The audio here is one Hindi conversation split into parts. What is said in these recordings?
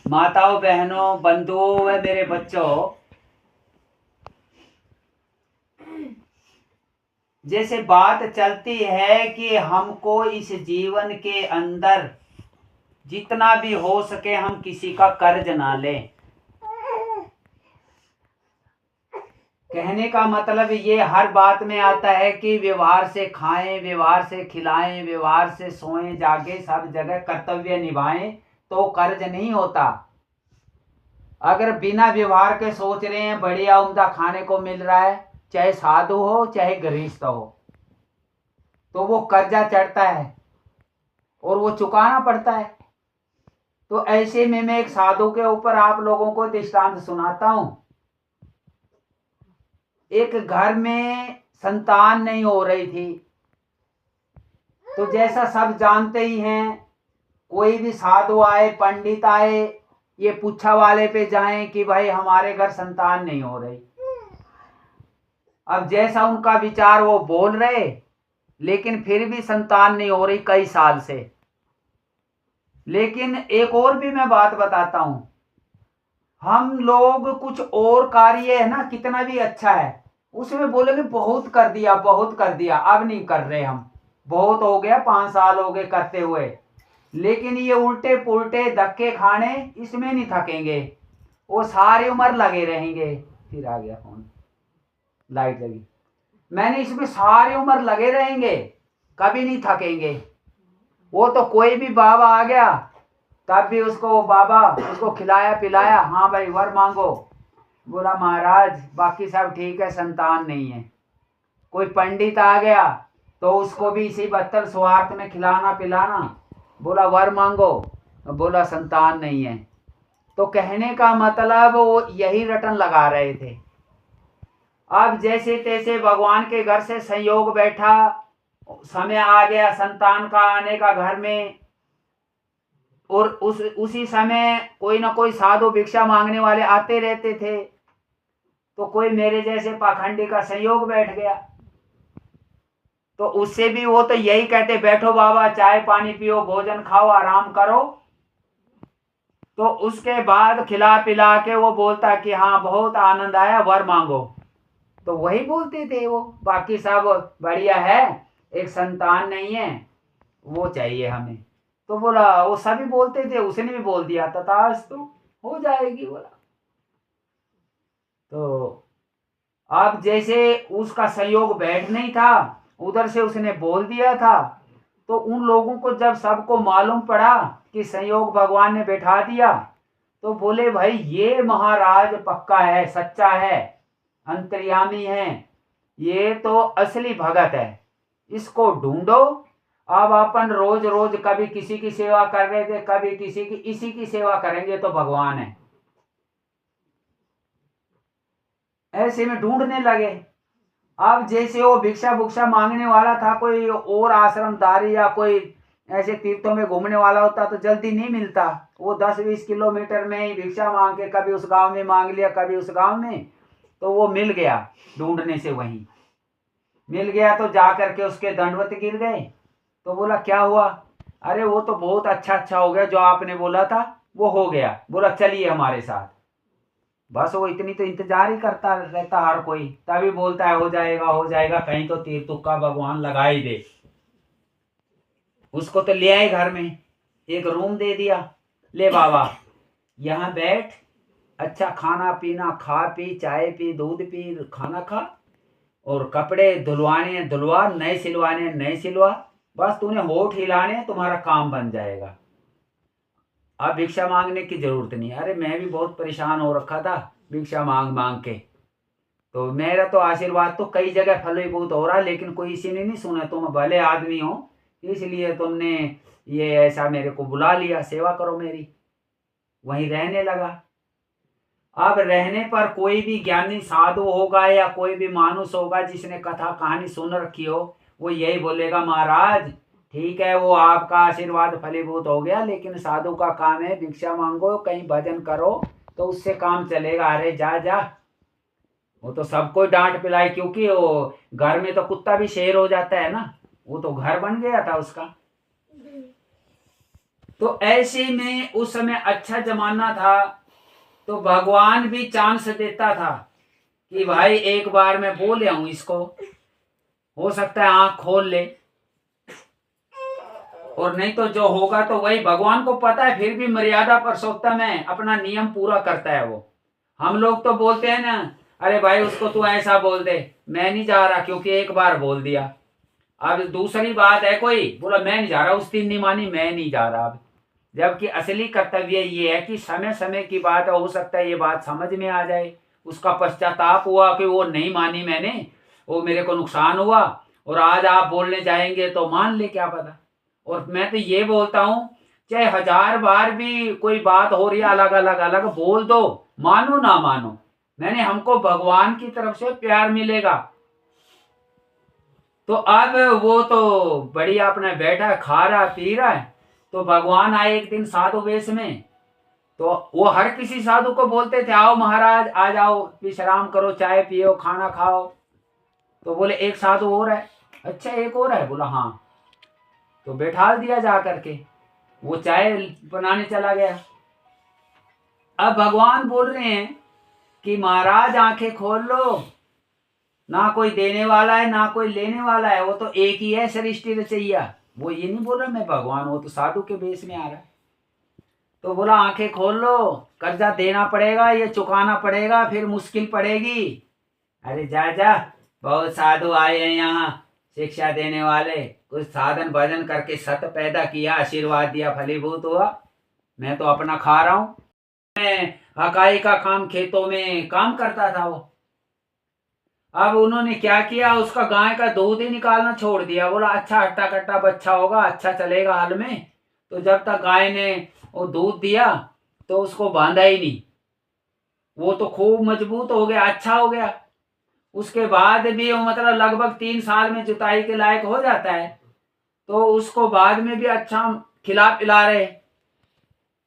माताओं, बहनों, बंधुओं व मेरे बच्चों, जैसे बात चलती है कि हमको इस जीवन के अंदर जितना भी हो सके हम किसी का कर्ज ना लें। कहने का मतलब ये हर बात में आता है कि व्यवहार से खाएं, व्यवहार से खिलाएं, व्यवहार से सोएं, जागे, सब जगह कर्तव्य निभाएं तो कर्ज नहीं होता। अगर बिना व्यवहार के सोच रहे हैं बढ़िया उम्दा खाने को मिल रहा है, चाहे साधु हो चाहे गृहस्थ हो, तो वो कर्जा चढ़ता है और वो चुकाना पड़ता है। तो ऐसे में मैं एक साधु के ऊपर आप लोगों को दृष्टांत सुनाता हूं। एक घर में संतान नहीं हो रही थी, तो जैसा सब जानते ही हैं, कोई भी साधु आए, पंडित आए, ये पूछा वाले पे जाएं कि भाई हमारे घर संतान नहीं हो रही। अब जैसा उनका विचार वो बोल रहे, लेकिन फिर भी संतान नहीं हो रही कई साल से। लेकिन एक और भी मैं बात बताता हूं, हम लोग कुछ और कार्य है ना, कितना भी अच्छा है, उसमें बोलेंगे बहुत कर दिया, बहुत कर दिया, अब नहीं कर रहे हम, बहुत हो गया, 5 साल हो गए करते हुए। लेकिन ये उल्टे पुल्टे धक्के खाने, इसमें नहीं थकेंगे, वो सारी उम्र लगे रहेंगे। फिर आ गया फोन, लाइट लगी। मैंने इसमें सारी उम्र लगे रहेंगे, कभी नहीं थकेंगे। वो तो कोई भी बाबा आ गया तब भी उसको बाबा उसको खिलाया पिलाया, हाँ भाई वर मांगो, बोला महाराज बाकी सब ठीक है, संतान नहीं है। कोई पंडित आ गया तो उसको भी इसी बदतर स्वार्थ में खिलाना पिलाना, बोला वर मांगो, बोला संतान नहीं है। तो कहने का मतलब वो यही रटन लगा रहे थे। अब जैसे तैसे भगवान के घर से संयोग बैठा, समय आ गया संतान का आने का घर में, और उसी समय कोई ना कोई साधु भिक्षा मांगने वाले आते रहते थे। तो कोई मेरे जैसे पाखंडी का संयोग बैठ गया, तो उससे भी वो तो यही कहते बैठो बाबा, चाय पानी पियो, भोजन खाओ, आराम करो। तो उसके बाद खिला पिला के वो बोलता कि हाँ बहुत आनंद आया, वर मांगो। तो वही बोलते थे वो, बाकी सब बढ़िया है, एक संतान नहीं है, वो चाहिए हमें। तो बोला वो सभी बोलते थे, उसने भी बोल दिया तथास्तु, हो जाएगी बोला। तो अब जैसे उसका संयोग बैठ नहीं था, उधर से उसने बोल दिया था, तो उन लोगों को जब सबको मालूम पड़ा कि संयोग भगवान ने बैठा दिया, तो बोले भाई ये महाराज पक्का है, सच्चा है, अंतर्यामी है, ये तो असली भगत है, इसको ढूंढो। अब अपन रोज रोज कभी किसी की सेवा कर रहे थे, कभी किसी की, इसी की सेवा करेंगे तो भगवान है। ऐसे में ढूंढने लगे। अब जैसे वो भिक्षा भुक्षा मांगने वाला था, कोई और आश्रमधारी या कोई ऐसे तीर्थों में घूमने वाला होता तो जल्दी नहीं मिलता। वो 10-20 किलोमीटर में ही भिक्षा मांग के कभी उस गांव में मांग लिया, कभी उस गांव में, तो वो मिल गया, ढूंढने से वहीं मिल गया। तो जा करके उसके दंडवत गिर गए। तो बोला क्या हुआ? अरे वो तो बहुत अच्छा हो गया, जो आपने बोला था वो हो गया। बोला चलिए हमारे साथ। बस वो इतनी तो इंतजार ही करता रहता हर कोई, तभी बोलता है हो जाएगा हो जाएगा, कहीं तो तीर तुक्का भगवान लगा ही दे। उसको तो ले आए घर में, एक रूम दे दिया, ले बाबा यहाँ बैठ, अच्छा खाना पीना खा, पी चाय पी, दूध पी, खाना खा, और कपड़े धुलवाने धुलवा, नए सिलवाने नए सिलवा, बस तूने होठ हिलाने, तुम्हारा काम बन जाएगा। अब भिक्षा मांगने की जरूरत नहीं। अरे मैं भी बहुत परेशान हो रखा था भिक्षा मांग मांग के, तो मेरा तो आशीर्वाद तो कई जगह फलीभूत हो रहा, लेकिन कोई इसी ने नहीं सुना। तुम भले आदमी हो, इसलिए तुमने ये ऐसा मेरे को बुला लिया, सेवा करो मेरी। वहीं रहने लगा। अब रहने पर कोई भी ज्ञानी साधु होगा या कोई भी मानुष होगा जिसने कथा कहानी सुन रखी हो, वो यही बोलेगा महाराज ठीक है, वो आपका आशीर्वाद फलीभूत हो गया, लेकिन साधु का काम है भिक्षा मांगो, कहीं भजन करो तो उससे काम चलेगा। अरे जा जा, वो तो सबको डांट पिलाई, क्योंकि वो घर में तो कुत्ता भी शेर हो जाता है ना, वो तो घर बन गया था उसका। तो ऐसे में उस समय अच्छा जमाना था, तो भगवान भी चांस देता था कि भाई एक बार मैं बोल आऊं इसको, हो सकता है आंख खोल ले, और नहीं तो जो होगा तो वही भगवान को पता है। फिर भी मर्यादा पुरुषोत्तम है, अपना नियम पूरा करता है वो। हम लोग तो बोलते हैं ना, अरे भाई उसको तू ऐसा बोल दे, मैं नहीं जा रहा क्योंकि एक बार बोल दिया। अब दूसरी बात है, कोई बोला मैं नहीं जा रहा, उस दिन नहीं मानी, मैं नहीं जा रहा। अब जबकि असली कर्तव्य ये है कि समय समय की बात है, हो सकता है ये बात समझ में आ जाए, उसका पश्चाताप हुआ कि वो नहीं मानी मैंने, वो मेरे को नुकसान हुआ, और आज आप बोलने जाएंगे तो मान ले, क्या पता। और मैं तो ये बोलता हूँ, चाहे 1000 बार भी कोई बात हो रही है, अलग अलग अलग बोल दो, मानो ना मानो, मैंने हमको भगवान की तरफ से प्यार मिलेगा। तो अब वो तो बढ़िया अपने बैठा खा रहा पी रहा है, तो भगवान आए एक दिन साधु वेश में। तो वो हर किसी साधु को बोलते थे, आओ महाराज आ जाओ, विश्राम करो, चाय पियो, खाना खाओ। तो बोले एक साधु और है। अच्छा एक और है, बोला हाँ। तो बैठा दिया जा करके, वो चाय बनाने चला गया। अब भगवान बोल रहे हैं कि महाराज आंखें खोल लो, ना कोई देने वाला है ना कोई लेने वाला है, वो तो एक ही है सृष्टि रचैया। वो ये नहीं बोल रहा मैं भगवान, वो तो साधु के बेस में आ रहा है। तो बोला आंखें खोल लो, कर्जा देना पड़ेगा, ये चुकाना पड़ेगा, फिर मुश्किल पड़ेगी। अरे जा जा, बहुत साधु आए हैं यहाँ शिक्षा देने वाले, कुछ साधन भजन करके सत पैदा किया, आशीर्वाद दिया, फलीभूत हुआ, मैं तो अपना खा रहा हूँ। मैं हकाई का काम, खेतों में काम करता था वो। अब उन्होंने क्या किया, उसका गाय का दूध ही निकालना छोड़ दिया। बोला अच्छा हट्टा कट्टा बच्चा होगा, अच्छा चलेगा हल में। तो जब तक गाय ने वो दूध दिया तो उसको बांधा ही नहीं, वो तो खूब मजबूत हो गया, अच्छा हो गया। उसके बाद भी वो मतलब लगभग 3 साल में जुताई के लायक हो जाता है, तो उसको बाद में भी अच्छा खिला पिला रहे।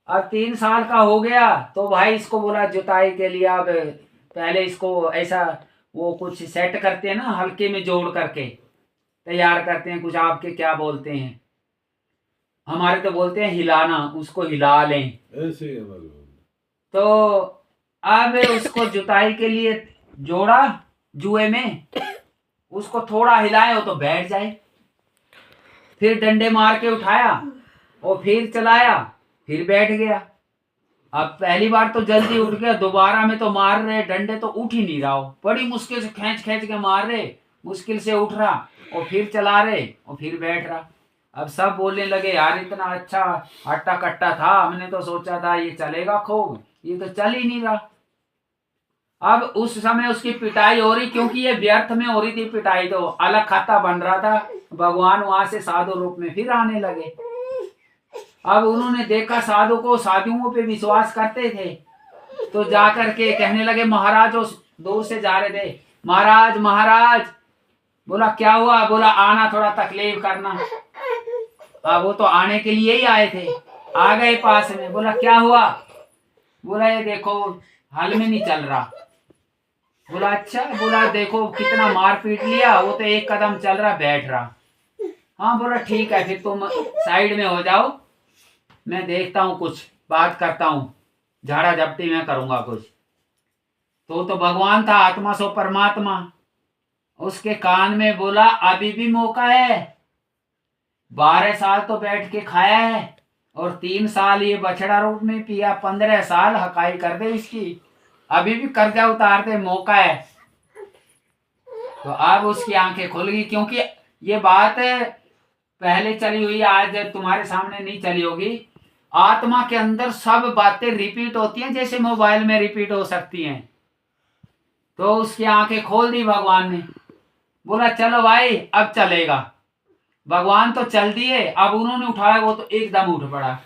अब 3 साल का हो गया तो भाई इसको बोला जुताई के लिए, अब पहले इसको ऐसा वो कुछ सेट करते हैं ना, हल्के में जोड़ करके तैयार करते हैं, कुछ आपके क्या बोलते हैं, हमारे तो बोलते हैं हिलाना, उसको हिला लें ऐसे ही तो अब उसको जुताई के लिए जोड़ा जुए में, उसको थोड़ा हिलाए हो तो बैठ जाए, फिर डंडे मार के उठाया और फिर चलाया, फिर बैठ गया। अब पहली बार तो जल्दी उठ गया, दोबारा में तो मार रहे डंडे तो उठ ही नहीं रहा हो, बड़ी मुश्किल से खींच खींच के मार रहे, मुश्किल से उठ रहा और फिर चला रहे और फिर बैठ रहा। अब सब बोलने लगे यार इतना अच्छा हट्टा कट्टा था, हमने तो सोचा था ये चलेगा खूब, ये तो चल ही नहीं रहा। अब उस समय उसकी पिटाई हो रही, क्योंकि ये व्यर्थ में हो रही थी पिटाई, तो अलग खाता बन रहा था। भगवान वहां से साधु रूप में फिर आने लगे। अब उन्होंने देखा साधु को, साधुओं पे विश्वास करते थे, तो जाकर के कहने लगे महाराज, उस दूर से जा रहे थे, महाराज महाराज। बोला क्या हुआ, बोला आना थोड़ा तकलीफ करना। अब वो तो आने के लिए ही आए थे, आ गए पास में। बोला क्या हुआ, बोला ये देखो हल में नहीं चल रहा। बोला अच्छा, बोला देखो कितना मार पीट लिया, वो तो एक कदम चल रहा बैठ रहा। हाँ बोला ठीक है, फिर तुम साइड में हो जाओ, मैं देखता हूँ कुछ बात करता हूँ, झाड़ा झपटी में करूंगा कुछ। तो भगवान था, आत्मा सो परमात्मा, उसके कान में बोला अभी भी मौका है, 12 साल तो बैठ के खाया है और 3 साल ये बछड़ा रूप में पिया, 15 साल हकाई कर दे इसकी, अभी भी कर्जा उतार दे, मौका है। तो अब उसकी आंखें खुल गई, क्योंकि ये बात पहले चली हुई, आज तुम्हारे सामने नहीं चली होगी। आत्मा के अंदर सब बातें रिपीट होती हैं, जैसे मोबाइल में रिपीट हो सकती हैं। तो उसकी आंखें खोल दी भगवान ने, बोला चलो भाई अब चलेगा। भगवान तो चल दिए, अब उन्होंने उठाया, वो तो एकदम उठ पड़ा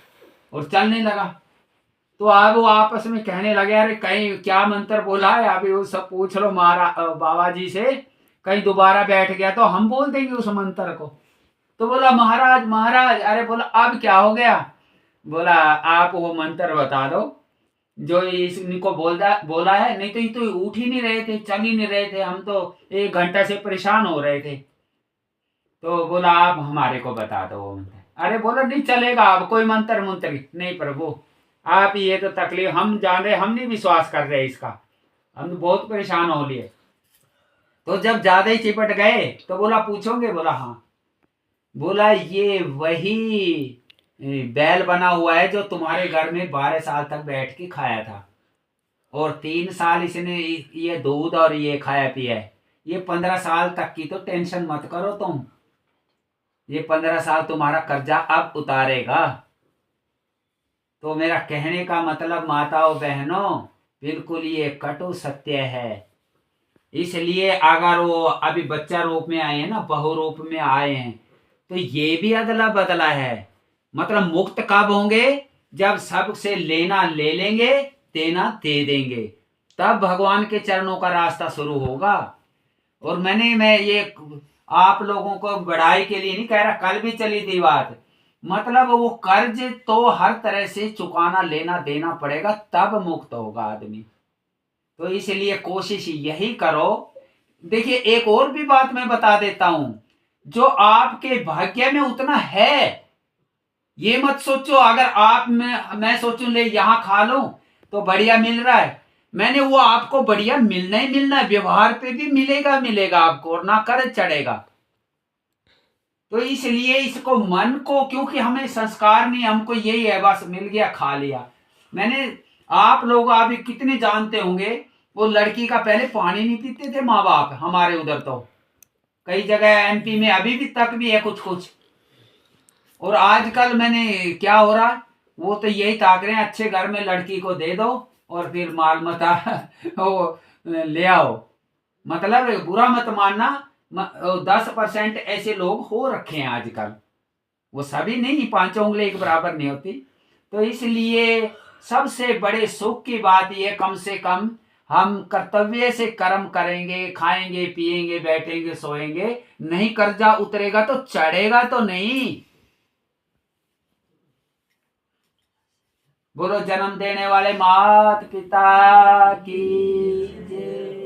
और चलने लगा। तो अब वो आपस में कहने लगे अरे कहीं क्या मंत्र बोला है, अभी वो सब पूछ लो बाबा जी से, कहीं दोबारा बैठ गया तो हम बोल देंगे उस मंत्र को। तो बोला महाराज महाराज, अरे बोला अब क्या हो गया, बोला आप वो मंत्र बता दो जो इनको बोला है, नहीं तो ये तो उठ ही नहीं रहे थे, चल ही नहीं रहे थे, हम तो 1 घंटा से परेशान हो रहे थे। तो बोला आप हमारे को बता दो वो मंत्र। अरे बोलो नहीं चलेगा, अब कोई मंत्र मंत्री नहीं प्रभु, आप ये तो तकलीफ हम जान रहे, हम नहीं विश्वास कर रहे इसका, हम तो बहुत परेशान हो लिए। तो जब ज्यादा ही चिपट गए तो बोला पूछोगे, बोला हाँ। बोला ये वही बैल बना हुआ है जो तुम्हारे घर में 12 साल तक बैठ के खाया था, और 3 साल इसने ये दूध और ये खाया पिया है, ये 15 साल तक की तो टेंशन मत करो तुम, ये 15 साल तुम्हारा कर्जा अब उतारेगा। तो मेरा कहने का मतलब माताओं बहनों, बिल्कुल ये कटु सत्य है। इसलिए अगर वो अभी बच्चा रूप में आए हैं ना, बहू रूप में आए हैं, तो ये भी अदला बदला है। मतलब मुक्त कब होंगे, जब सबसे लेना ले लेंगे, देना दे देंगे, तब भगवान के चरणों का रास्ता शुरू होगा। और मैं ये आप लोगों को बड़ाई के लिए नहीं कह रहा, कल भी चली थी बात, मतलब वो कर्ज तो हर तरह से चुकाना लेना देना पड़ेगा, तब मुक्त होगा आदमी। तो इसलिए कोशिश यही करो। देखिए एक और भी बात मैं बता देता हूं, जो आपके भाग्य में उतना है, ये मत सोचो अगर आप मैं सोचूं ले यहां खा लूं तो बढ़िया मिल रहा है, मैंने वो आपको बढ़िया मिलना ही मिलना है, व्यवहार पे भी मिलेगा मिलेगा आपको, और ना कर चढ़ेगा। तो इसलिए इसको मन को, क्योंकि हमें संस्कार नहीं, हमको यही है बस मिल गया खा लिया। मैंने आप लोग अभी कितने जानते होंगे, वो लड़की का पहले पानी नहीं पीते थे माँ बाप हमारे उधर, तो कई जगह एमपी में अभी भी तक भी है कुछ कुछ। और आजकल मैंने क्या हो रहा, वो तो यही ताक रहे हैं अच्छे घर में लड़की को दे दो और फिर माल मता वो ले आओ। मतलब बुरा मत मानना, 10% ऐसे लोग हो रखे हैं आजकल, वो सभी नहीं, पांचों उंगली एक बराबर नहीं होती। तो इसलिए सबसे बड़े सुख की बात यह, कम से कम हम कर्तव्य से कर्म करेंगे, खाएंगे पिएंगे बैठेंगे सोएंगे, नहीं कर्जा उतरेगा तो चढ़ेगा तो नहीं। बोलो जन्म देने वाले मात पिता की जय।